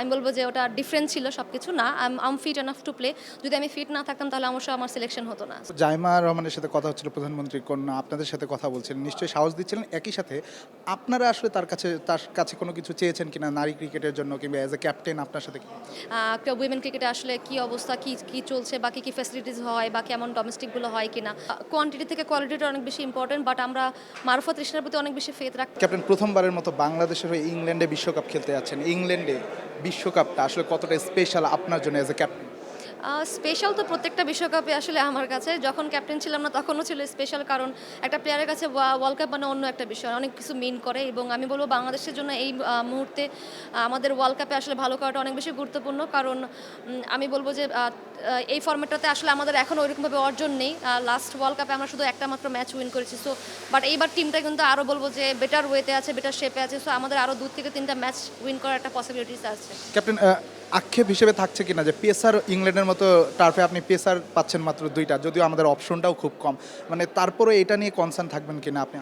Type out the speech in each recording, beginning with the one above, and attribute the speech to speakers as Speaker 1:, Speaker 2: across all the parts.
Speaker 1: আমি বলবো যে ওটা ডিফারেন্ট ছিল সব কিছু না। আম ফিট এনাফ টু প্লে। যদি আমি ফিট না থাকতাম তাহলে অবশ্যই আমার সিলেকশন হতো না।
Speaker 2: জাইমা রহমানের সাথে কথা হচ্ছিল, প্রধানমন্ত্রীর কন্যা আপনাদের সাথে কথা বলছিলেন, নিশ্চয়ই সাহস দিচ্ছিলেন। একই সাথে আপনারা আসলে তার কাছে কোনো কিছু চেয়েছেন কিনা নারী ক্রিকেটের জন্য, কিংবা অ্যাজ এ ক্যাপ্টেন আপনার সাথে কি?
Speaker 1: উইমেন ক্রিকেটে আসলে কি অবস্থা, কি চলছে বা কি ফ্যাসিলিটিস হয় বা কেমন ডোমেস্টিকগুলো হয় কিনা। কোয়ান্টিটি থেকে কোয়ালিটিটা অনেক বেশি ইম্পর্টেন্ট, বাট আমরা মারুফা তৃষ্ণার প্রতি অনেক বেশি ফেথ রাখি।
Speaker 2: ক্যাপ্টেন, প্রথমবারের মতো বাংলাদেশের হয়ে ইংল্যান্ডে বিশ্বকাপ খেলতে যাচ্ছেন। ইংল্যান্ডে বিশ্বকাপটা আসলে কতটা স্পেশাল আপনার জন্য অ্যাজ এ ক্যাপ্টেন?
Speaker 1: স্পেশাল তো প্রত্যেকটা বিশ্বকাপে আসলে আমার কাছে, যখন ক্যাপ্টেন ছিলাম না তখনও ছিল স্পেশাল, কারণ একটা প্লেয়ারের কাছে ওয়ার্ল্ড কাপ মানে অন্য একটা বিষয়, অনেক কিছু মিন করে। এবং আমি বলবো বাংলাদেশের জন্য এই মুহূর্তে আমাদের ওয়ার্ল্ড কাপে আসলে ভালো করাটা অনেক বেশি গুরুত্বপূর্ণ, কারণ আমি বলবো যে এই ফর্মেটটাতে আসলে আমাদের এখনও ওইরকমভাবে অর্জন নেই। লাস্ট ওয়ার্ল্ড কাপে আমরা শুধু একটা মাত্র ম্যাচ উইন করেছি। সো বাট এইবার টিমটা কিন্তু আরও বলবো যে বেটার ওয়েতে আছে, বেটার শেপে আছে। সো আমাদের আরও 2 থেকে 3টা ম্যাচ উইন করার একটা পসিবিলিটিস আছে।
Speaker 2: ক্যাপ্টেন, আক্ষেপ হিসেবে থাকছে কিনা যে পেসার ইংল্যান্ডের মতো টার্ফে আপনি পেসার পাচ্ছেন মাত্র 2টা, যদিও আমাদের অপশনটাও খুব কম, মানে তারপরে এটা নিয়ে কনসার্ন থাকবেন কিনা আপনি?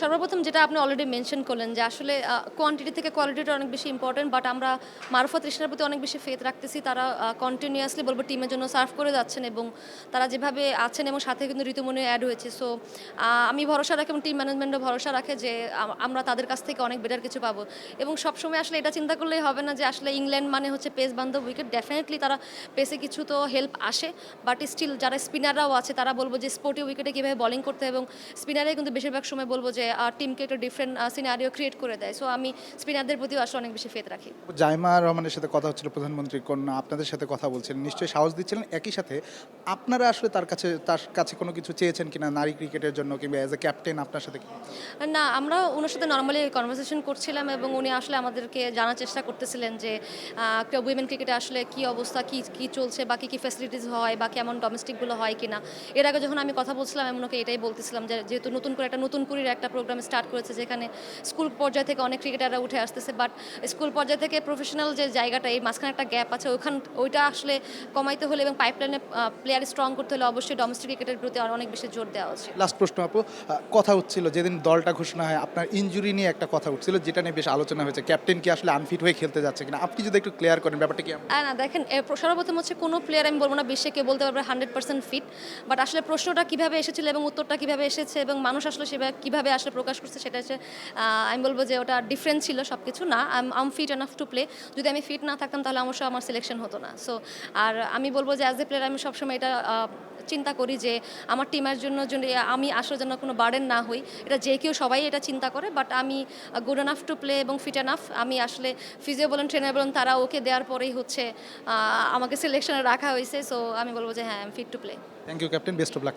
Speaker 1: সর্বপ্রথম যেটা আপনি অলরেডি মেনশন করলেন যে আসলে কোয়ান্টিটি থেকে কোয়ালিটিটা অনেক বেশি ইম্পর্টেন্ট, বাট আমরা মারুফা তৃষ্ণার প্রতি অনেক বেশি ফেথ রাখতেছি। তারা কন্টিনিউয়াসলি বলবো টিমের জন্য সার্ভ করে যাচ্ছেন, এবং তারা যেভাবে আছেন, এবং সাথে কিন্তু ঋতুমণি অ্যাড হয়েছে। সো আমি ভরসা রাখি এবং টিম ম্যানেজমেন্টও ভরসা রাখে যে আমরা তাদের কাছ থেকে অনেক বেটার কিছু পাবো। এবং সবসময় আসলে এটা চিন্তা করলেই হবে না যে আসলে ইংল্যান্ড মানে হচ্ছে পেস বান্ধব উইকেট। ডেফিনেটলি তারা পেসে কিছু তো হেল্প আসে, বাট স্টিল যারা স্পিনাররাও আছে তারা বলবো যে স্পোর্টিভ উইকেটে কীভাবে বলিং করতে হয়, এবং স্পিনারে কিন্তু বেশিরভাগ সময় বলবো যে টিমকে একটা ডিফারেন্ট সিনারিও ক্রিয়েট করে দেয়। সো আমি স্পিনারদের প্রতিও আসলে অনেক বেশি ফেথ রাখি।
Speaker 2: জাইমা রহমানের সাথে কথা হচ্ছিল, প্রধানমন্ত্রীর কন্যা আপনাদের সাথে কথা বলছিলেন, নিশ্চয়ই সাহস দিচ্ছিলেন। একই সাথে আপনারা আসলে তার কাছে কোনো কিছু চেয়েছেন কিনা নারী ক্রিকেটের জন্য, কিংবা অ্যাজ এ ক্যাপ্টেন আপনার সাথে কি?
Speaker 1: না, আমরা ওনার সাথে নর্মালি কনভারসেশন করছিলাম, এবং উনি আসলে আমাদেরকে জানার চেষ্টা করতেছিলেন যে উইমেন ক্রিকেটে আসলে কি অবস্থা, কি চলছে বা কি ফ্যাসিলিটিস হয় বা কেমন ডোমেস্টিকগুলো হয় কিনা। এর আগে যখন আমি কথা বলছিলাম আমি ওনাকে এটাই বলতেছিলাম যে যেহেতু নতুন করে একটা নতুন কুড়ির একটা প্রোগ্রাম স্টার্ট করেছে, যেখানে স্কুল পর্যায় থেকে অনেক ক্রিকেটাররা উঠে আসতেছে, বাট স্কুল পর্যায় থেকে প্রফেশনাল যে জায়গাটা, এই মাঝখানে একটা গ্যাপ আছে, ওইটা আসলে কমাইতে হলে এবং পাইপলাইনে প্লেয়ার স্ট্রং করতে হলে অবশ্যই ডোমেস্টিক ক্রিকেটের প্রতি আর অনেক বেশি জোর দেওয়া উচিত।
Speaker 2: লাস্ট প্রশ্ন আপু, কথা হচ্ছিল যেদিন দলটা ঘোষণা হয় আপনার ইনজুরি নিয়ে একটা কথা উঠছিল, যেটা নিয়ে বেশ আলোচনা হয়েছে, ক্যাপ্টেন কি আসলে আনফিট হয়ে খেলতে যাচ্ছে কিনা, আপনি যদি একটু ক্লিয়ার করেন ব্যাপারটা কি?
Speaker 1: না দেখেন, সর্বপ্রথম হচ্ছে কোনো প্লেয়ার আমি বলবো না বিশ্বে কেউ বলতে পারবে 100% ফিট, বাট আসলে প্রশ্নটা কীভাবে এসেছিল এবং উত্তরটা কীভাবে এসেছে এবং মানুষ আসলে সেভাবে কীভাবে আসলে প্রকাশ করছে, সেটা হচ্ছে আমি বলবো যে ওটা ডিফারেন্ট ছিল সব কিছু না। আম ফিট এনাফ টু প্লে। যদি আমি ফিট না থাকতাম তাহলে অবশ্যই আমার সিলেকশন হতো না। সো আর আমি বলবো যে অ্যাজ এ প্লেয়ার আমি সবসময় এটা চিন্তা করি যে আমার টিমের জন্য আমি আসলে যেন কোনো বার্ডেন না হই। এটা যে কেউ সবাই এটা চিন্তা করে, বাট আমি গুড এনাফ টু প্লে এবং ফিট এনাফ। আমি আসলে ফিজিও বলেন, ট্রেনার বলেন, তারা ওকে দেওয়ার পরেই হচ্ছে আমাকে সিলেকশনে রাখা হয়েছে। সো আমি বলবো যে হ্যাঁ, I am fit to play.
Speaker 2: Thank you captain, best of lakh.